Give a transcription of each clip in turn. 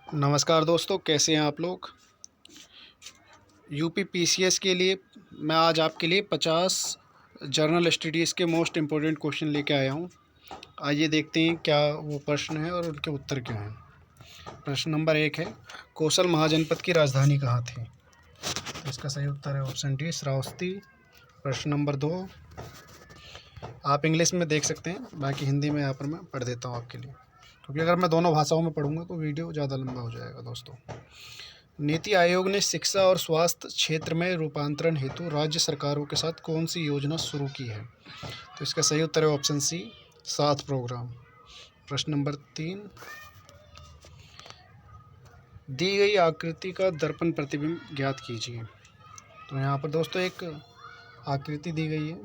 नमस्कार दोस्तों, कैसे हैं आप लोग। यूपी पीसीएस के लिए मैं आज आपके लिए 50 जर्नल स्टडीज़ के मोस्ट इम्पोर्टेंट क्वेश्चन लेके आया हूं। आइए देखते हैं क्या वो प्रश्न हैं और उनके उत्तर क्या हैं। प्रश्न नंबर 1 है, कोसल महाजनपद की राजधानी कहाँ थी। तो इसका सही उत्तर है ऑप्शन डी, श्रावस्ती। प्रश्न नंबर 2, आप इंग्लिश में देख सकते हैं, बाकी हिंदी में यहाँ पर मैं पढ़ देता हूँ आपके लिए, क्योंकि अगर मैं दोनों भाषाओं में पढ़ूंगा तो वीडियो ज़्यादा लंबा हो जाएगा दोस्तों। नीति आयोग ने शिक्षा और स्वास्थ्य क्षेत्र में रूपांतरण हेतु राज्य सरकारों के साथ कौन सी योजना शुरू की है। तो इसका सही उत्तर है ऑप्शन सी, 7 प्रोग्राम। प्रश्न नंबर 3, दी गई आकृति का दर्पण प्रतिबिंब ज्ञात कीजिए। तो यहाँ पर दोस्तों एक आकृति दी गई है,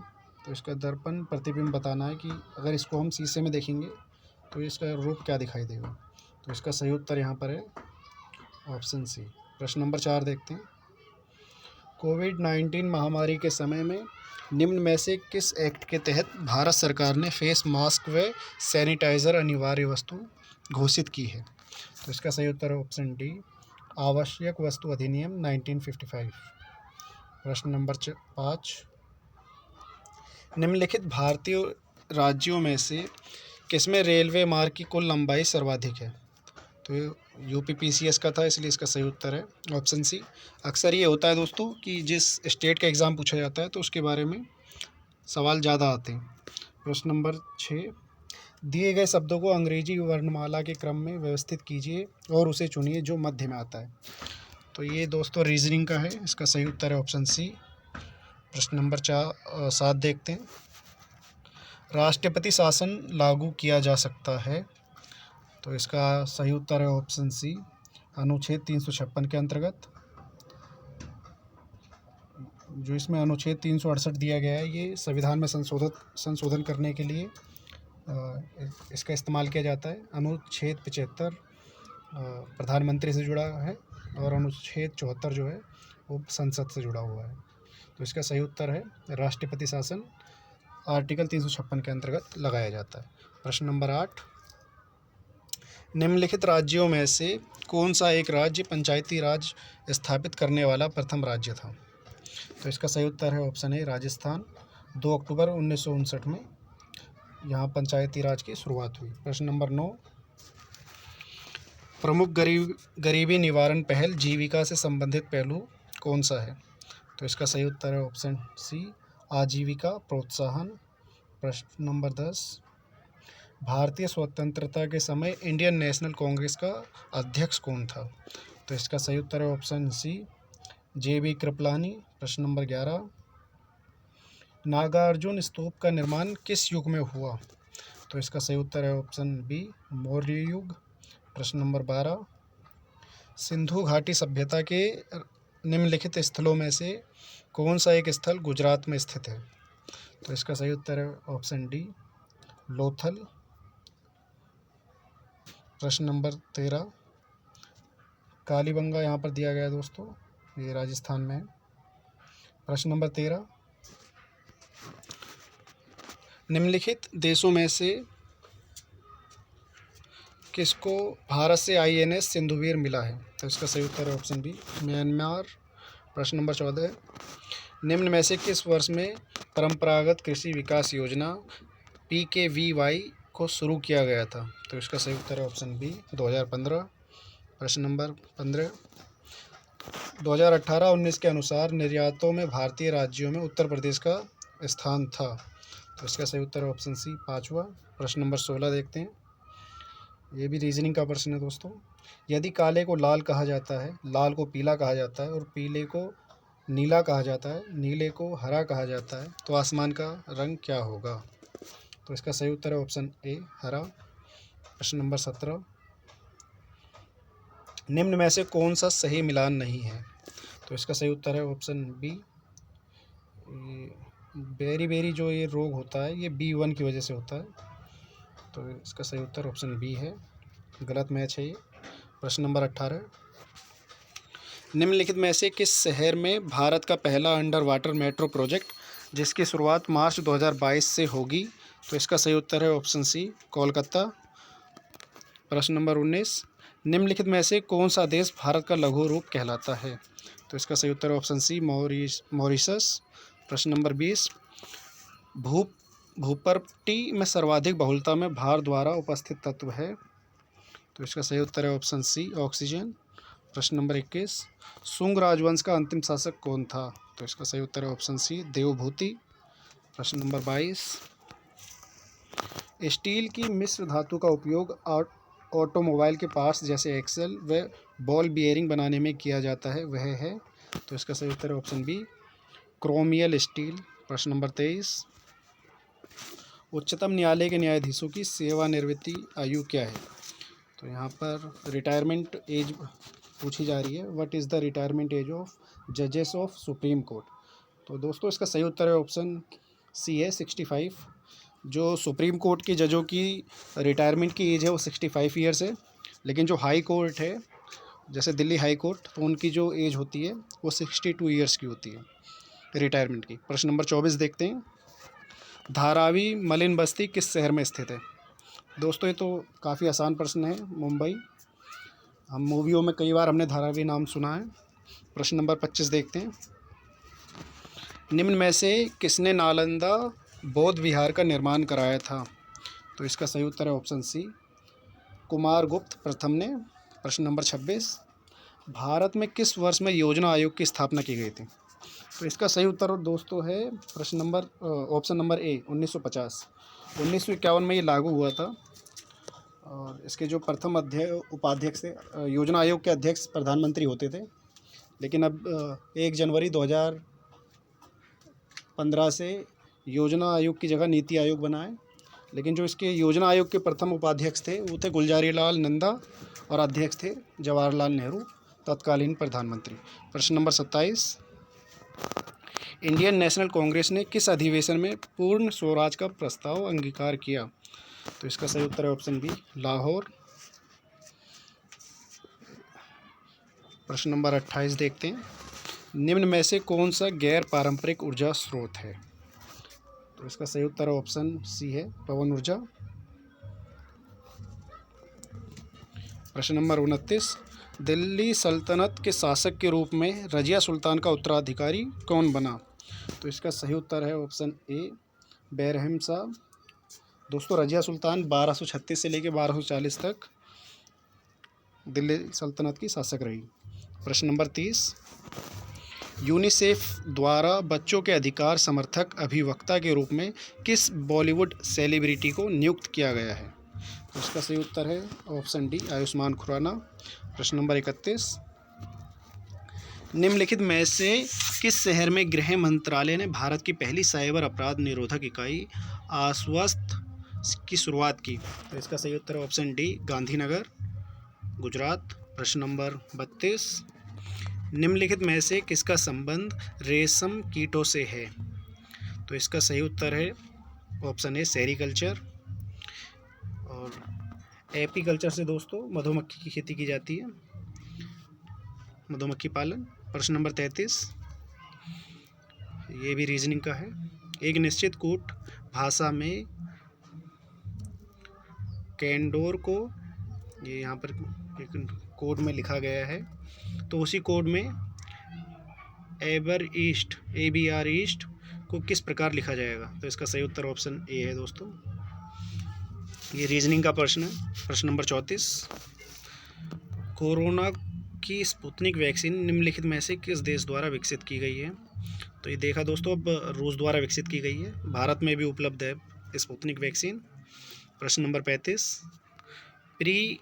तो इसका दर्पण प्रतिबिंब बताना है कि अगर इसको हम शीशे में देखेंगे तो इसका रूप क्या दिखाई देगा। तो इसका सही उत्तर यहाँ पर है ऑप्शन सी। प्रश्न नंबर 4 देखते हैं, कोविड-19 महामारी के समय में निम्न में से किस एक्ट के तहत भारत सरकार ने फेस मास्क व सैनिटाइज़र अनिवार्य वस्तु घोषित की है। तो इसका सही उत्तर है ऑप्शन डी, आवश्यक वस्तु अधिनियम 1955। प्रश्न नंबर 5, निम्नलिखित भारतीय राज्यों में से किसमें रेलवे मार्ग की कुल लंबाई सर्वाधिक है। तो यूपी पीसीएस का था, इसलिए इसका सही उत्तर है ऑप्शन सी। अक्सर ये होता है दोस्तों कि जिस स्टेट का एग्ज़ाम पूछा जाता है तो उसके बारे में सवाल ज़्यादा आते हैं। प्रश्न नंबर 6, दिए गए शब्दों को अंग्रेजी वर्णमाला के क्रम में व्यवस्थित कीजिए और उसे चुनिए जो मध्य में आता है। तो ये दोस्तों रीजनिंग का है, इसका सही उत्तर है ऑप्शन सी। प्रश्न नंबर 7 देखते हैं, राष्ट्रपति शासन लागू किया जा सकता है। तो इसका सही उत्तर है ऑप्शन सी, अनुच्छेद 356 के अंतर्गत। जो इसमें अनुच्छेद 368 दिया गया है, ये संविधान में संशोधन करने के लिए इसका इस्तेमाल किया जाता है। अनुच्छेद 75 प्रधानमंत्री से जुड़ा है और अनुच्छेद 74 जो है वो संसद से जुड़ा हुआ है। तो इसका सही उत्तर है राष्ट्रपति शासन आर्टिकल 356 के अंतर्गत लगाया जाता है। प्रश्न नंबर 8, निम्नलिखित राज्यों में से कौन सा एक राज्य पंचायती राज स्थापित करने वाला प्रथम राज्य था। तो इसका सही उत्तर है ऑप्शन ए, राजस्थान। 2 अक्टूबर 1959 में यहाँ पंचायती राज की शुरुआत हुई। प्रश्न नंबर 9, प्रमुख गरीबी निवारण पहल जीविका से संबंधित पहलू कौन सा है। तो इसका सही उत्तर है ऑप्शन सी, आजीविका प्रोत्साहन। प्रश्न नंबर 10, भारतीय स्वतंत्रता के समय इंडियन नेशनल कांग्रेस का अध्यक्ष कौन था। तो इसका सही उत्तर है ऑप्शन सी, जे.बी. कृपलानी। प्रश्न नंबर 11, नागार्जुन स्तूप का निर्माण किस युग में हुआ। तो इसका सही उत्तर है ऑप्शन बी, मौर्य युग। प्रश्न नंबर 12, सिंधु घाटी सभ्यता के निम्नलिखित स्थलों में से कौन सा एक स्थल गुजरात में स्थित है। तो इसका सही उत्तर है ऑप्शन डी, लोथल। प्रश्न नंबर 13, कालीबंगा यहाँ पर दिया गया है दोस्तों, ये राजस्थान में है। प्रश्न नंबर 13, निम्नलिखित देशों में से किसको भारत से आईएनएस सिंधुवीर मिला है। तो इसका सही उत्तर है ऑप्शन बी, म्यांमार। प्रश्न नंबर 14, निम्न में से किस वर्ष में परंपरागत कृषि विकास योजना PKVY को शुरू किया गया था। तो इसका सही उत्तर है ऑप्शन बी, 2015। प्रश्न नंबर 15, 2018-19 के अनुसार निर्यातों में भारतीय राज्यों में उत्तर प्रदेश का स्थान था। तो इसका सही उत्तर है ऑप्शन सी, 5वां। प्रश्न नंबर 16 देखते हैं, ये भी रीजनिंग का प्रश्न है दोस्तों। यदि काले को लाल कहा जाता है, लाल को पीला कहा जाता है और पीले को नीला कहा जाता है, नीले को हरा कहा जाता है, तो आसमान का रंग क्या होगा। तो इसका सही उत्तर है ऑप्शन ए, हरा। प्रश्न नंबर 17, निम्न में से कौन सा सही मिलान नहीं है। तो इसका सही उत्तर है ऑप्शन बी, बेरी जो ये रोग होता है ये B1 की वजह से होता है। तो इसका सही उत्तर ऑप्शन बी है, गलत मैच है ये। प्रश्न नंबर 18, निम्नलिखित में से किस शहर में भारत का पहला अंडर वाटर मेट्रो प्रोजेक्ट जिसकी शुरुआत मार्च 2022 से होगी। तो इसका सही उत्तर है ऑप्शन सी, कोलकाता। प्रश्न नंबर 19, निम्नलिखित में से कौन सा देश भारत का लघु रूप कहलाता है? तो इसका सही उत्तर है ऑप्शन सी, मॉरिशस। प्रश्न नंबर 20, भू भूपर्टी में सर्वाधिक बहुलता में भार द्वारा उपस्थित तत्व है? तो इसका सही उत्तर है ऑप्शन सी, ऑक्सीजन। प्रश्न नंबर 21, शुंग राजवंश का अंतिम शासक कौन था? तो इसका सही उत्तर है ऑप्शन सी, देवभूति। प्रश्न नंबर 22, स्टील की मिश्र धातु का उपयोग ऑटोमोबाइल के पार्ट्स जैसे एक्सल व बॉल बियरिंग बनाने में किया जाता है, वह है? तो इसका सही उत्तर है ऑप्शन बी, क्रोमियल स्टील। प्रश्न नंबर 23, उच्चतम न्यायालय के न्यायाधीशों की सेवानिवृत्ति आयु क्या है? तो यहाँ पर रिटायरमेंट एज पूछी जा रही है। What is the retirement age of जजेस ऑफ सुप्रीम कोर्ट? तो दोस्तों इसका सही उत्तर है ऑप्शन सी है, 65। जो सुप्रीम कोर्ट के जजों की रिटायरमेंट की एज है वो 65 ईयर्स है, लेकिन जो हाई कोर्ट है जैसे दिल्ली हाई कोर्ट, तो उनकी जो एज होती है वो 62 ईयर्स की होती है रिटायरमेंट की। प्रश्न नंबर 24 देखते हैं, धारावी मलिन बस्ती किस शहर में स्थित है? दोस्तों ये तो काफ़ी आसान प्रश्न है, मुंबई। हम मूवियों में कई बार हमने धारावी नाम सुना है। प्रश्न नंबर 25 देखते हैं, निम्न में से किसने नालंदा बौद्ध विहार का निर्माण कराया था? तो इसका सही उत्तर है ऑप्शन सी, कुमारगुप्त प्रथम ने। प्रश्न नंबर 26, भारत में किस वर्ष में योजना आयोग की स्थापना की गई थी? तो इसका सही उत्तर दोस्तों है प्रश्न नंबर ऑप्शन नंबर ए, 1950। 1951 में ये लागू हुआ था और इसके जो प्रथम उपाध्यक्ष थे, योजना आयोग के अध्यक्ष प्रधानमंत्री होते थे, लेकिन अब 1 जनवरी 2015 से योजना आयोग की जगह नीति आयोग बना है। लेकिन जो इसके योजना आयोग के प्रथम उपाध्यक्ष थे वो थे गुलजारी लाल नंदा और अध्यक्ष थे जवाहरलाल नेहरू, तत्कालीन प्रधानमंत्री। प्रश्न नंबर 27, इंडियन नेशनल कांग्रेस ने किस अधिवेशन में पूर्ण स्वराज का प्रस्ताव अंगीकार किया? तो इसका सही उत्तर है ऑप्शन बी, लाहौर। प्रश्न नंबर 28 देखते हैं, निम्न में से कौन सा गैर पारंपरिक ऊर्जा स्रोत है? तो इसका सही उत्तर है ऑप्शन सी है, पवन ऊर्जा। प्रश्न नंबर 29, दिल्ली सल्तनत के शासक के रूप में रजिया सुल्तान का उत्तराधिकारी कौन बना? तो इसका सही उत्तर है ऑप्शन ए, बैरहम शाह। दोस्तों रजिया सुल्तान 1236 से लेकर 1240 तक दिल्ली सल्तनत की शासक रही। प्रश्न नंबर 30, यूनिसेफ द्वारा बच्चों के अधिकार समर्थक अभिवक्ता के रूप में किस बॉलीवुड सेलिब्रिटी को नियुक्त किया गया है? तो इसका सही उत्तर है ऑप्शन डी, आयुष्मान खुराना। प्रश्न नंबर 31, निम्नलिखित में से किस शहर में गृह मंत्रालय ने भारत की पहली साइबर अपराध निरोधक इकाई आश्वस्त की शुरुआत की? तो इसका सही उत्तर है ऑप्शन डी, गांधीनगर, गुजरात। प्रश्न नंबर 32, निम्नलिखित में से किसका संबंध रेशम कीटों से है? तो इसका सही उत्तर है ऑप्शन ए, सेरीकल्चर। और एपीकल्चर से दोस्तों मधुमक्खी की खेती की जाती है, मधुमक्खी पालन। प्रश्न नंबर 33, ये भी रीजनिंग का है, एक निश्चित कूट भाषा में कैंडोर को, ये यहाँ पर एक कोड में लिखा गया है, तो उसी कोड में एबर ईस्ट, ABR ईस्ट को किस प्रकार लिखा जाएगा? तो इसका सही उत्तर ऑप्शन ए है दोस्तों। ये रीजनिंग का प्रश्न है। प्रश्न नंबर 34, कोरोना की स्पुतनिक वैक्सीन निम्नलिखित में से किस देश द्वारा विकसित की गई है? तो ये देखा दोस्तों, अब रूस द्वारा विकसित की गई है। भारत में भी उपलब्ध है स्पुतनिक वैक्सीन। प्रश्न नंबर 35, प्री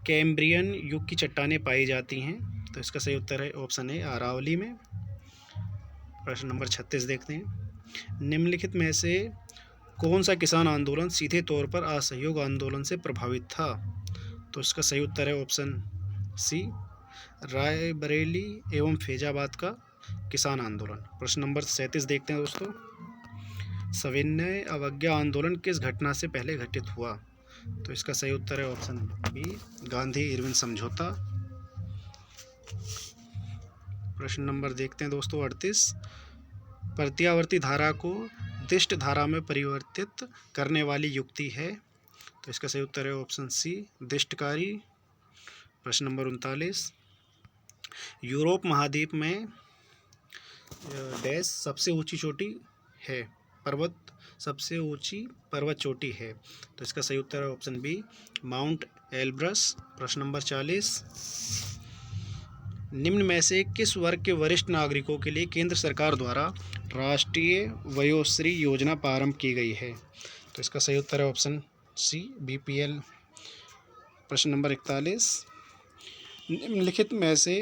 कैम्ब्रियन युग की चट्टानें पाई जाती हैं? तो इसका सही उत्तर है ऑप्शन ए, अरावली में। प्रश्न नंबर 36 देखते हैं, निम्नलिखित में से कौन सा किसान आंदोलन सीधे तौर पर असहयोग आंदोलन से प्रभावित था? तो इसका सही उत्तर है ऑप्शन सी, रायबरेली एवं फैजाबाद का किसान आंदोलन। प्रश्न नंबर 37 देखते हैं दोस्तों, सविनय अवज्ञा आंदोलन किस घटना से पहले घटित हुआ? तो इसका सही उत्तर है ऑप्शन बी, गांधी इरविन समझौता। प्रश्न नंबर देखते हैं दोस्तों 38, प्रत्यावर्ती धारा को दिष्ट धारा में परिवर्तित करने वाली युक्ति है? तो इसका सही उत्तर है ऑप्शन सी, दिष्टकारी। प्रश्न नंबर 39, यूरोप महाद्वीप में डैश सबसे ऊंची चोटी है, सबसे ऊंची पर्वत चोटी है। तो इसका सही उत्तर है ऑप्शन बी, माउंट एलब्रस। प्रश्न नंबर 40, निम्न में से किस वर्ग के वरिष्ठ नागरिकों के लिए केंद्र सरकार द्वारा राष्ट्रीय वयोश्री योजना प्रारंभ की गई है? तो इसका सही उत्तर है ऑप्शन सी, बीपीएल। प्रश्न नंबर 41, निम्नलिखित में से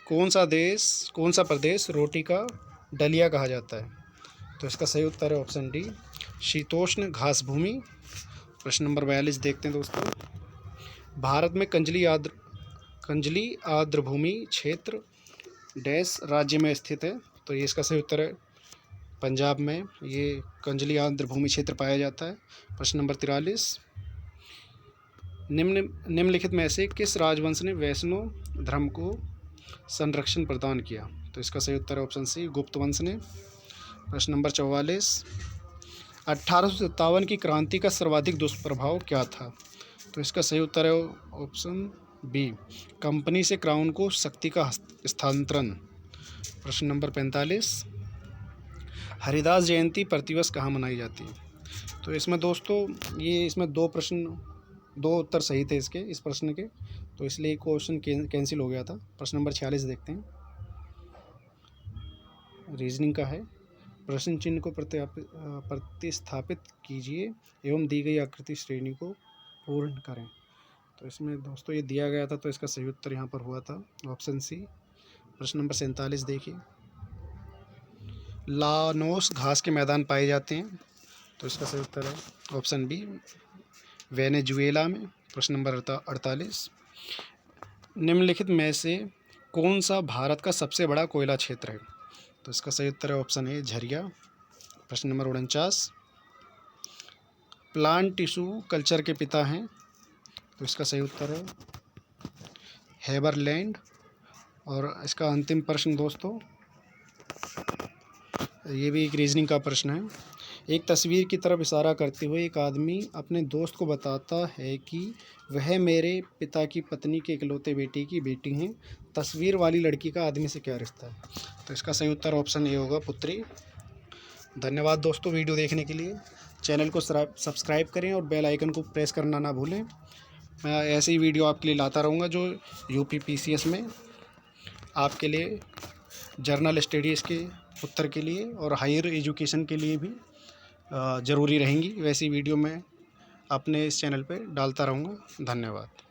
कौन सा प्रदेश रोटी का डलिया कहा जाता है? तो इसका सही उत्तर है ऑप्शन डी, शीतोष्ण घास भूमि। प्रश्न नंबर 42 देखते हैं दोस्तों, भारत में कंजली आर्द्रभूमि क्षेत्र डैश राज्य में स्थित है। तो ये इसका सही उत्तर है पंजाब में ये कंजली आर्द्रभूमि क्षेत्र पाया जाता है। प्रश्न नंबर 43, निम्नलिखित में से किस राजवंश ने वैष्णव धर्म को संरक्षण प्रदान किया? तो इसका सही उत्तर है ऑप्शन सी, गुप्त वंश ने। प्रश्न नंबर 44, 1857 की क्रांति का सर्वाधिक दुष्प्रभाव क्या था? तो इसका सही उत्तर है ऑप्शन बी, कंपनी से क्राउन को शक्ति का स्थानांतरण। प्रश्न नंबर 45, हरिदास जयंती प्रतिवर्ष कहाँ मनाई जाती है? तो इसमें दोस्तों इसमें दो उत्तर सही थे इस प्रश्न के, तो इसलिए क्वेश्चन कैंसिल हो गया था। प्रश्न नंबर 46 देखते हैं, रीजनिंग का है। प्रश्न चिन्ह को प्रतिस्थापित कीजिए एवं दी गई आकृति श्रेणी को पूर्ण करें। तो इसमें दोस्तों ये दिया गया था, तो इसका सही उत्तर यहाँ पर हुआ था ऑप्शन सी। प्रश्न नंबर 47 देखिए, लानोस घास के मैदान पाए जाते हैं। तो इसका सही उत्तर है ऑप्शन बी, वेनेजुएला में। प्रश्न नंबर 48, निम्नलिखित में से कौन सा भारत का सबसे बड़ा कोयला क्षेत्र है? तो इसका सही उत्तर है ऑप्शन ए, झरिया। प्रश्न नंबर 49, प्लांट टिश्यू कल्चर के पिता हैं। तो इसका सही उत्तर है हेबरलैंड। और इसका अंतिम प्रश्न दोस्तों, ये भी एक रीजनिंग का प्रश्न है। एक तस्वीर की तरफ इशारा करते हुए एक आदमी अपने दोस्त को बताता है कि वह मेरे पिता की पत्नी के इकलौते बेटे की बेटी हैं। तस्वीर वाली लड़की का आदमी से क्या रिश्ता है? तो इसका सही उत्तर ऑप्शन ए होगा, पुत्री। धन्यवाद दोस्तों वीडियो देखने के लिए। चैनल को सब्सक्राइब करें और बेल आइकन को प्रेस करना ना भूलें। मैं ऐसे ही वीडियो आपके लिए लाता रहूँगा जो यूपीपीसीएस में आपके लिए जर्नल स्टडीज़ के उत्तर के लिए और हायर एजुकेशन के लिए भी ज़रूरी रहेंगी। वैसी वीडियो मैं अपने इस चैनल पे डालता रहूँगा। धन्यवाद।